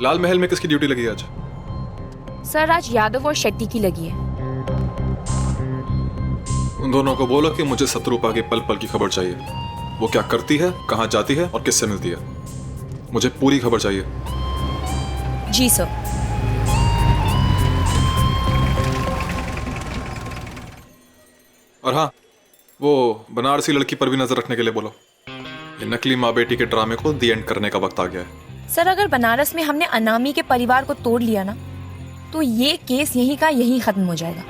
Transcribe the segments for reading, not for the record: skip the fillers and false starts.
लाल महल में किसकी ड्यूटी लगी है आज? सर आज यादव और शेट्टी की लगी है। उन दोनों को बोलो कि मुझे शत्रुपा की पल पल की खबर चाहिए। वो क्या करती है, कहाँ जाती है और किससे मिलती है। मुझे पूरी खबर चाहिए। जी सर। और हाँ, वो बनारसी लड़की पर भी नजर रखने के लिए बोलो। ये नकली माँ बेटी के ड्रामे को दी एंड करने का वक्त आ गया है। सर अगर बनारस में हमने अनामी के परिवार को तोड़ लिया ना, तो ये केस यहीं का यहीं खत्म हो जाएगा।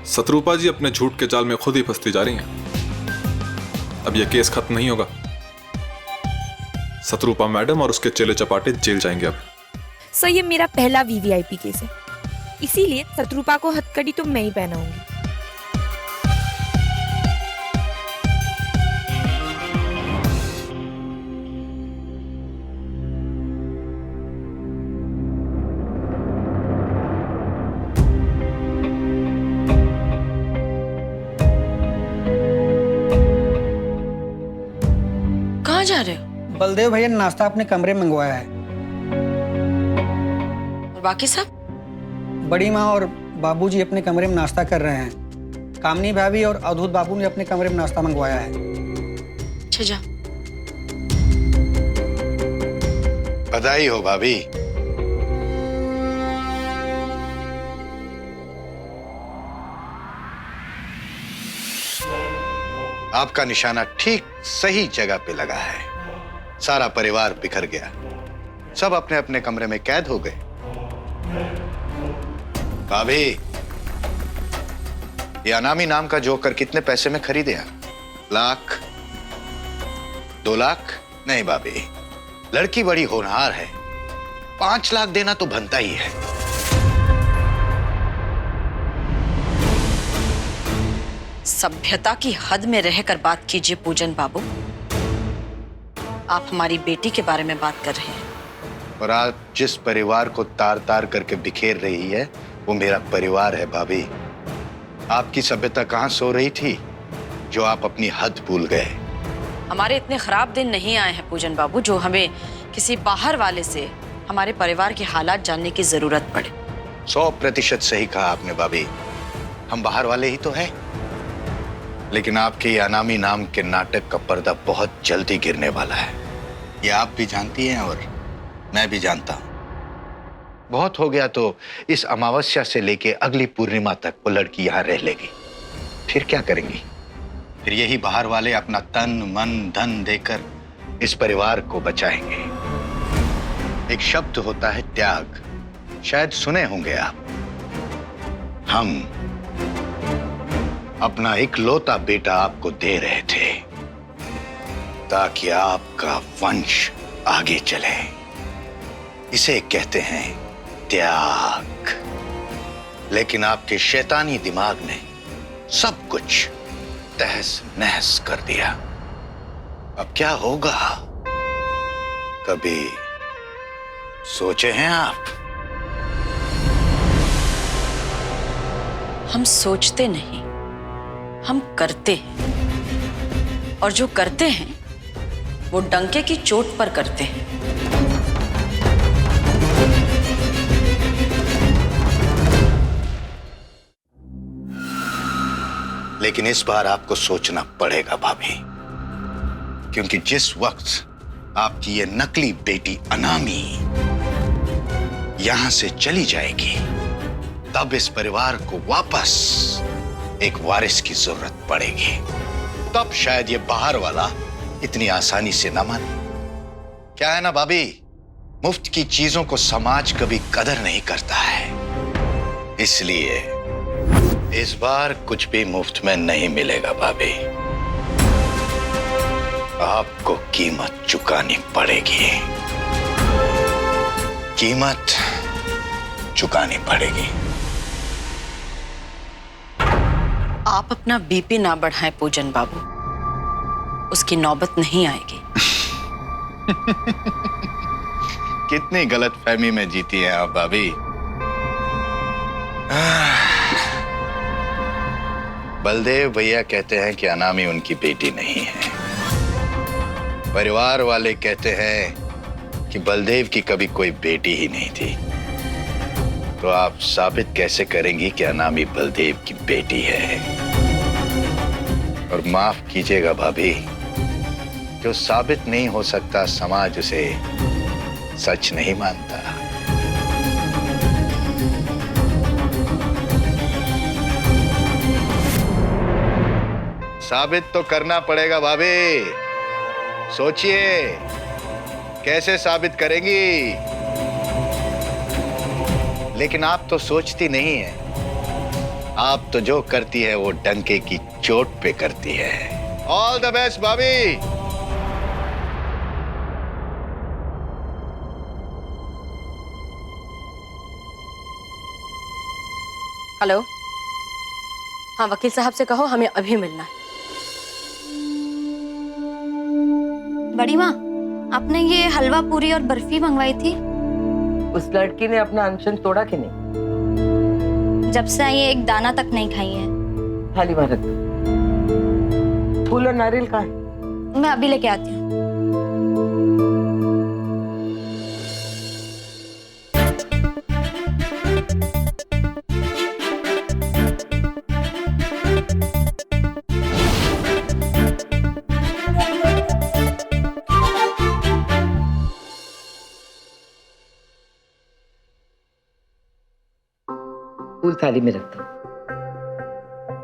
शत्रुपा जी अपने झूठ के जाल में खुद ही फंसती जा रही हैं। अब ये केस खत्म नहीं होगा। शत्रुपा मैडम और उसके चेले चपाटे जेल जाएंगे अब। सर ये मेरा पहला वीवीआईपी केस है, इसीलिए शत्रुपा को हथकड़ी तो मैं ही पहनाऊंगी। कहाँ जा रहे हो? बलदेव भैया ने नाश्ता अपने कमरे में मंगवाया है। और बाकी सब? बड़ी माँ और बाबूजी अपने कमरे में नाश्ता कर रहे हैं। कामनी भाभी और अवधूत बाबू ने अपने कमरे में नाश्ता मंगवाया है। अच्छा जा। बधाई हो भाभी। आपका निशाना ठीक सही जगह पे लगा है। सारा परिवार बिखर गया, सब अपने अपने कमरे में कैद हो गए। भाभी, ये अनामी नाम का जोकर कितने पैसे में खरीदे आप? लाख, 2 लाख? नहीं भाभी, लड़की बड़ी होनहार है, 5 लाख देना तो बनता ही है। सभ्यता की हद में रहकर बात कीजिए पूजन बाबू। आप हमारी बेटी के बारे में बात कर रहे हैं। और आप जिस परिवार को तार तार करके बिखेर रही है वो मेरा परिवार है भाभी। आपकी सभ्यता कहाँ सो रही थी जो आप अपनी हद भूल गए? हमारे इतने खराब दिन नहीं आए हैं पूजन बाबू जो हमें किसी बाहर वाले से हमारे परिवार के हालात जानने की जरूरत पड़े। 100% सही कहा आपने भाभी। हम बाहर वाले ही तो हैं, लेकिन आपके ये अनामी नाम के नाटक का पर्दा बहुत जल्दी गिरने वाला है। ये आप भी जानती हैं और मैं भी जानता हूं। बहुत हो गया तो इस अमावस्या से लेके अगली पूर्णिमा तक वो लड़की यहां रह लेगी। फिर क्या करेंगी? फिर यही बाहर वाले अपना तन मन धन देकर इस परिवार को बचाएंगे। एक शब्द होता है त्याग, शायद सुने होंगे आप। हम अपना इकलौता बेटा आपको दे रहे थे ताकि आपका वंश आगे चले। इसे कहते हैं त्याग। लेकिन आपके शैतानी दिमाग ने सब कुछ तहस नहस कर दिया। अब क्या होगा, कभी सोचे हैं आप? हम सोचते नहीं, हम करते हैं। और जो करते हैं वो डंके की चोट पर करते हैं। लेकिन इस बार आपको सोचना पड़ेगा भाभी, क्योंकि जिस वक्त आपकी ये नकली बेटी अनामी यहां से चली जाएगी, तब इस परिवार को वापस एक वारिस की जरूरत पड़ेगी। तब शायद ये बाहर वाला इतनी आसानी से न माने। क्या है ना भाभी, मुफ्त की चीजों को समाज कभी कदर नहीं करता है। इसलिए इस बार कुछ भी मुफ्त में नहीं मिलेगा भाभी। आपको कीमत चुकानी पड़ेगी, कीमत चुकानी पड़ेगी। आप अपना बीपी ना बढ़ाएं पूजन बाबू, उसकी नौबत नहीं आएगी। कितनी गलतफहमी में जीती हैं आप भाभी। बलदेव भैया कहते हैं कि अनामी उनकी बेटी नहीं है। परिवार वाले कहते हैं कि बलदेव की कभी कोई बेटी ही नहीं थी, तो आप साबित कैसे करेंगी कि अनामी बलदेव की बेटी है? और माफ कीजिएगा भाभी, जो साबित नहीं हो सकता समाज उसे सच नहीं मानता। साबित तो करना पड़ेगा भाभी। सोचिए कैसे साबित करेंगी। लेकिन आप तो सोचती नहीं है, आप तो जो करती है वो डंके की चोट पे करती है। ऑल द बेस्ट भाभी। हेलो, हाँ वकील साहब से कहो हमें अभी मिलना है। बड़ी माँ, आपने ये हलवा पूरी और बर्फी मंगवाई थी। उस लड़की ने अपना अनशन तोड़ा कि नहीं? जब से आई है एक दाना तक नहीं खाई है। थाली में रख दो। फूल और नारियल कहाँ है? मैं अभी लेके आती हूँ। फूल थाली में रख दो।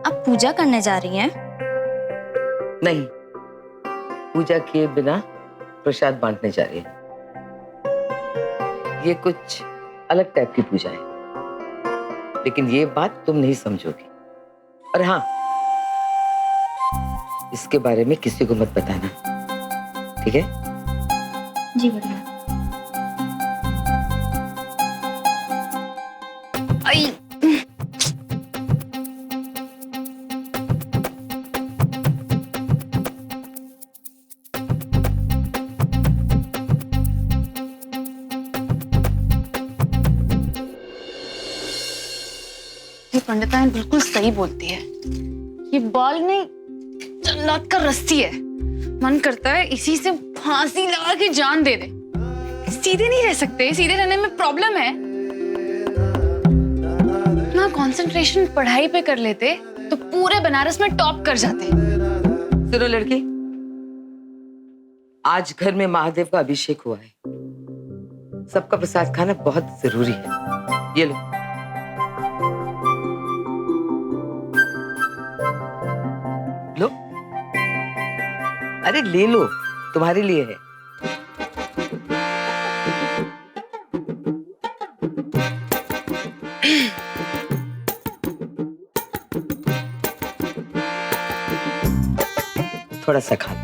आप पूजा करने जा रही हैं? नहीं, पूजा किए बिना प्रसाद बांटने जा रही है। ये कुछ अलग टाइप की पूजा है, लेकिन ये बात तुम नहीं समझोगी। और हाँ, इसके बारे में किसी को मत बताना, ठीक है? जी बढ़िया। पंडिताइन बिल्कुल सही बोलती है। ये बाल नहीं, जन्नत का रस्सी है। मन करता है इसी से फांसी लगा के जान दे दे। सीधे नहीं रह सकते, सीधे रहने में प्रॉब्लम है ना। कंसंट्रेशन पढ़ाई पे कर लेते तो पूरे बनारस में टॉप कर जाते। सुनो लड़की, आज घर में महादेव का अभिषेक हुआ है। सबका प्रसाद खाना बहुत जरूरी है। ये लो। लो, अरे ले लो, तुम्हारे लिए है। थोड़ा सा खा लो।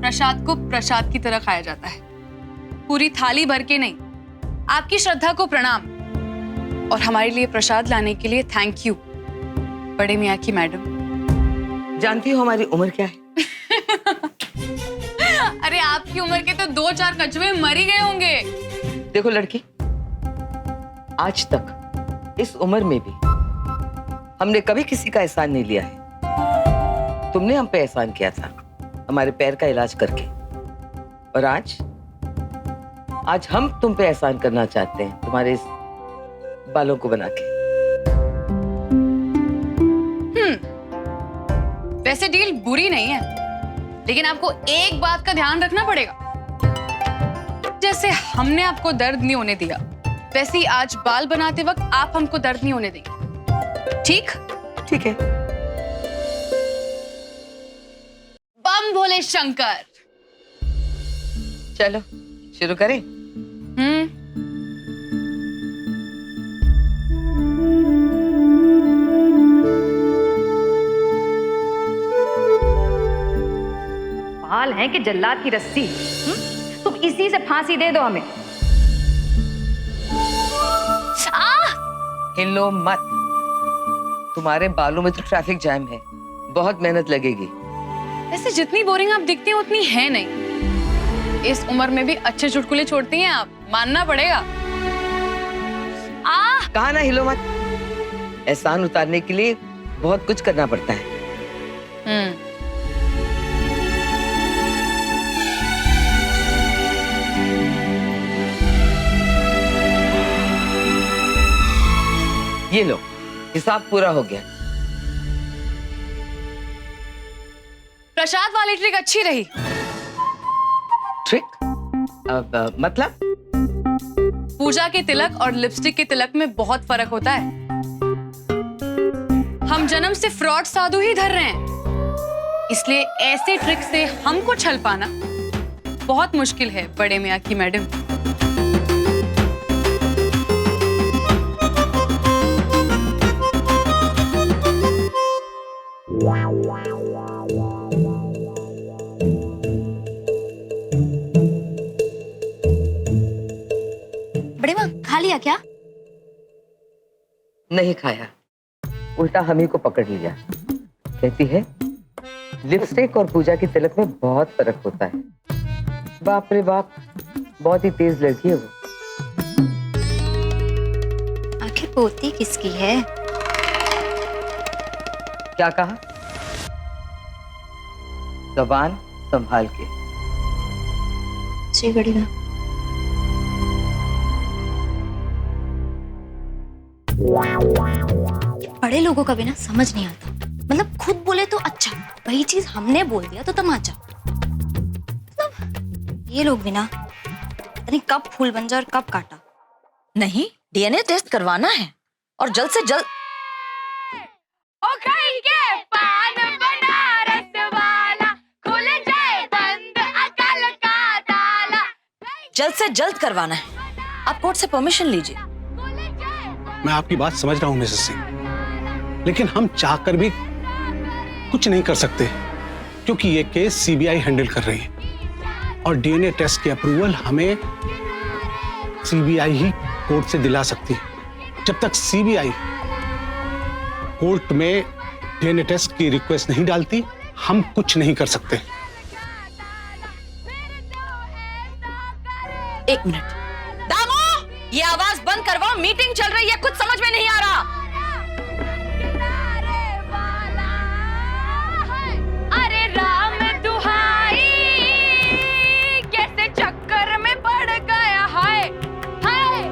प्रसाद को प्रसाद की तरह खाया जाता है, पूरी थाली भर के नहीं। आपकी श्रद्धा को प्रणाम, और हमारे लिए प्रसाद लाने के लिए थैंक यू बड़े मियाँ की मैडम। जानती हो हमारी उम्र क्या है? अरे आपकी उम्र के तो 2-4 कछुए मर ही गए होंगे। देखो लड़की, आज तक इस उम्र में भी हमने कभी किसी का एहसान नहीं लिया है। तुमने हम पे एहसान किया था हमारे पैर का इलाज करके, और आज हम तुम पे एहसान करना चाहते हैं तुम्हारे इस बालों को बना के। वैसे डील बुरी नहीं है, लेकिन आपको एक बात का ध्यान रखना पड़ेगा। जैसे हमने आपको दर्द नहीं होने दिया, वैसे ही आज बाल बनाते वक्त आप हमको दर्द नहीं होने देंगे। ठीक? ठीक है। बम भोले शंकर। चलो शुरू करें। बाल हैं कि जल्लाद की रस्सी। तुम इसी से फांसी दे दो हमें। हिलो मत, तुम्हारे बालों में तो ट्रैफिक जैम है, बहुत मेहनत लगेगी। वैसे जितनी बोरिंग आप दिखती हैं उतनी है नहीं। इस उम्र में भी अच्छे चुटकुले छोड़ती हैं आप, मानना पड़ेगा। कहा ना हिलो मत। एहसान उतारने के लिए बहुत कुछ करना पड़ता है। ये लो, हिसाब पूरा हो गया। प्रसाद वाली ट्रिक अच्छी रही। ट्रिक? मतलब? पूजा के तिलक और लिपस्टिक के तिलक में बहुत फर्क होता है। हम जन्म से फ्रॉड साधु ही धर रहे हैं, इसलिए ऐसे ट्रिक से हमको छल पाना बहुत मुश्किल है बड़े मियाँ की मैडम। बड़ी माँ खा लिया क्या? नहीं खाया, उल्टा हम ही को पकड़ लिया। कहती है लिपस्टिक और पूजा की तिलक में बहुत फर्क होता है। बाप रे बाप, बहुत ही तेज लड़की है वो। आखिर पोती किसकी है? क्या कहा? जबान संभाल के। जी बड़ी माँ। बड़े लोगों का भी ना समझ नहीं आता, मतलब खुद बोले तो अच्छा, वही चीज हमने बोल दिया तो तमाचा। मतलब ये लोग भी ना पता नहीं कब फूल बन जाए और कब काटा। नहीं, डीएनए टेस्ट करवाना है और जल्द से जल्द। जल्द से जल्द करवाना है। आप कोर्ट से परमिशन लीजिए। मैं आपकी बात समझ रहा हूं मिसेस सिंह, लेकिन हम चाहकर भी कुछ नहीं कर सकते क्योंकि ये केस सीबीआई हैंडल कर रही है और डीएनए टेस्ट की अप्रूवल हमें सीबीआई ही कोर्ट से दिला सकती है। जब तक सीबीआई कोर्ट में डीएनए टेस्ट की रिक्वेस्ट नहीं डालती, हम कुछ नहीं कर सकते। एक मिनट, दामो, ये आवाज बंद करवाओ, मीटिंग चल रही है, कुछ समझ में नहीं आ रहा। अरे राम दुहाई, कैसे चक्कर में पड़ गया। हाय हाय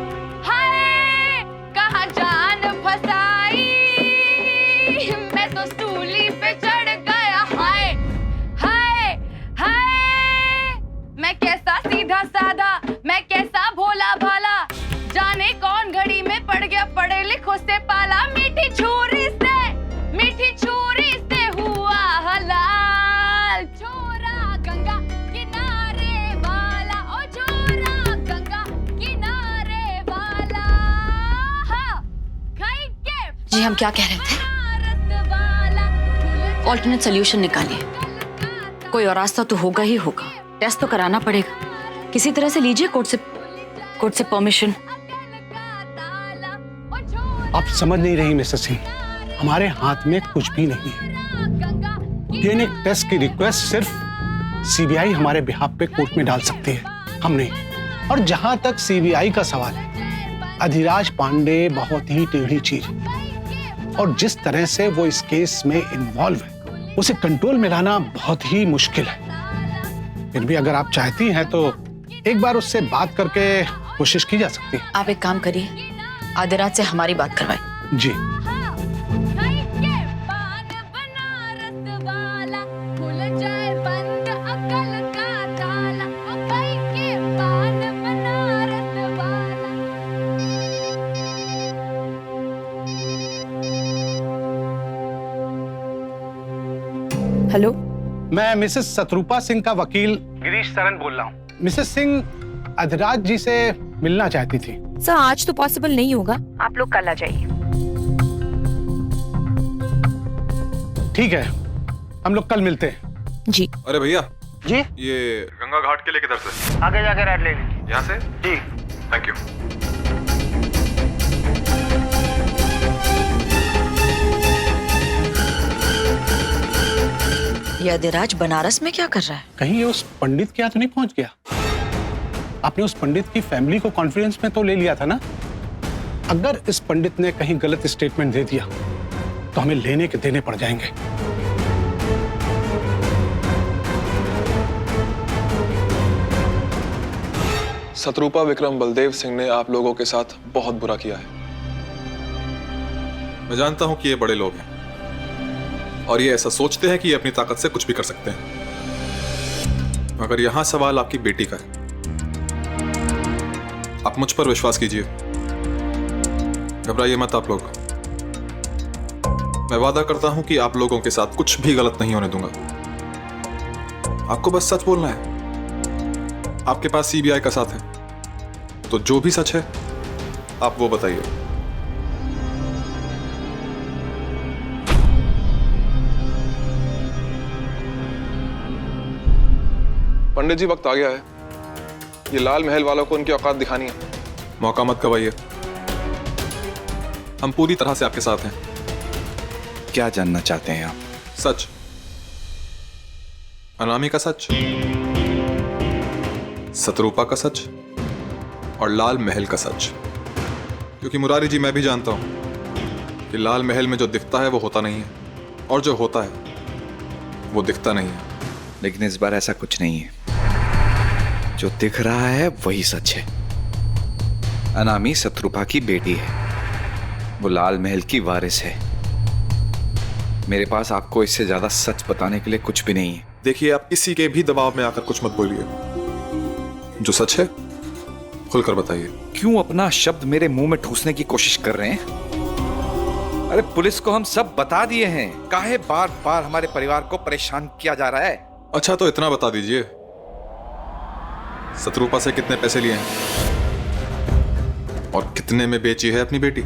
हाय, कहाँ जान फसाई, मैं तो सूली पे चढ़ गया। हाय हाय हाय, मैं कैसा सीधा साधा, मैं कैसा भोला भाला, जाने कौन घड़ी में पड़ गया पढ़े लिखों से पाला। मीठी छुरी से हुआ हलाल, छोरा गंगा किनारे वाला, ओ छोरा गंगा किनारे वाला। हाँ, खाई के जी हम क्या कह रहे थे? ऑल्टरनेट सोल्यूशन निकालिए। कोई और रास्ता तो होगा ही होगा। टेस्ट तो कराना पड़ेगा, किसी तरह से लीजिए कोर्ट से परमिशन। आप समझ नहीं रही मिसेस सिंह, हमारे हाथ में कुछ भी नहीं है। डीएनए टेस्ट की रिक्वेस्ट सिर्फ सीबीआई हमारे बिहाफ पे कोर्ट में डाल सकती है, हम नहीं। और जहां तक सीबीआई का सवाल है, अधिराज पांडे बहुत ही टेढ़ी चीज है और जिस तरह से वो इस केस में इन्वॉल्व है, उसे कंट्रोल में लाना बहुत ही मुश्किल है। फिर भी अगर आप चाहती हैं तो एक बार उससे बात करके कोशिश की जा सकती है। आप एक काम करिए, अधिराज से हमारी बात करवाइए। जी। हेलो, मैं मिसेस शत्रुपा सिंह का वकील गिरीश सरन बोल रहा हूँ। मिसेस सिंह अधिराज जी से मिलना चाहती थी। सर आज तो पॉसिबल नहीं होगा, आप लोग कल आ जाइए। ठीक है, हम लोग कल मिलते हैं। जी। अरे भैया जी, ये गंगा घाट के लिए किधर से? आगे जाकर राइट ले लीजिए। यहाँ से? जी। Thank you. ये अधिराज बनारस में क्या कर रहा है? कहीं ये उस पंडित के यहाँ तो नहीं पहुंच गया? आपने उस पंडित की फैमिली को कॉन्फ्रेंस में तो ले लिया था ना? अगर इस पंडित ने कहीं गलत स्टेटमेंट दे दिया तो हमें लेने के देने पड़ जाएंगे। सतरूपा विक्रम बलदेव सिंह ने आप लोगों के साथ बहुत बुरा किया है। मैं जानता हूं कि ये बड़े लोग हैं और ये ऐसा सोचते हैं कि ये अपनी ताकत से कुछ भी कर सकते हैं, मगर यहां सवाल आपकी बेटी का है। आप मुझ पर विश्वास कीजिए, घबराइए मत आप लोग। मैं वादा करता हूं कि आप लोगों के साथ कुछ भी गलत नहीं होने दूंगा। आपको बस सच बोलना है। आपके पास सीबीआई का साथ है, तो जो भी सच है आप वो बताइए। पंडित जी, वक्त आ गया है। ये लाल महल वालों को उनकी औकात दिखानी है। मौका मत गवाइए। हम पूरी तरह से आपके साथ हैं। क्या जानना चाहते हैं आप? सच, अनामी का सच, सतरूपा का सच और लाल महल का सच। क्योंकि मुरारी जी, मैं भी जानता हूं कि लाल महल में जो दिखता है वो होता नहीं है, और जो होता है वो दिखता नहीं है। लेकिन इस बार ऐसा कुछ नहीं है। जो दिख रहा है वही सच है। अनामी सतरूपा की बेटी है, वो लाल महल की वारिस है। मेरे पास आपको इससे ज्यादा सच बताने के लिए कुछ भी नहीं है। देखिए, आप किसी के भी दबाव में आकर कुछ मत बोलिए। जो सच है खुलकर बताइए। क्यों अपना शब्द मेरे मुंह में ठूसने की कोशिश कर रहे हैं? अरे पुलिस को हम सब बता दिए हैं। काहे बार बार हमारे परिवार को परेशान किया जा रहा है? अच्छा, तो इतना बता दीजिए, सतरूपा से कितने पैसे लिए हैं और कितने में बेची है अपनी बेटी?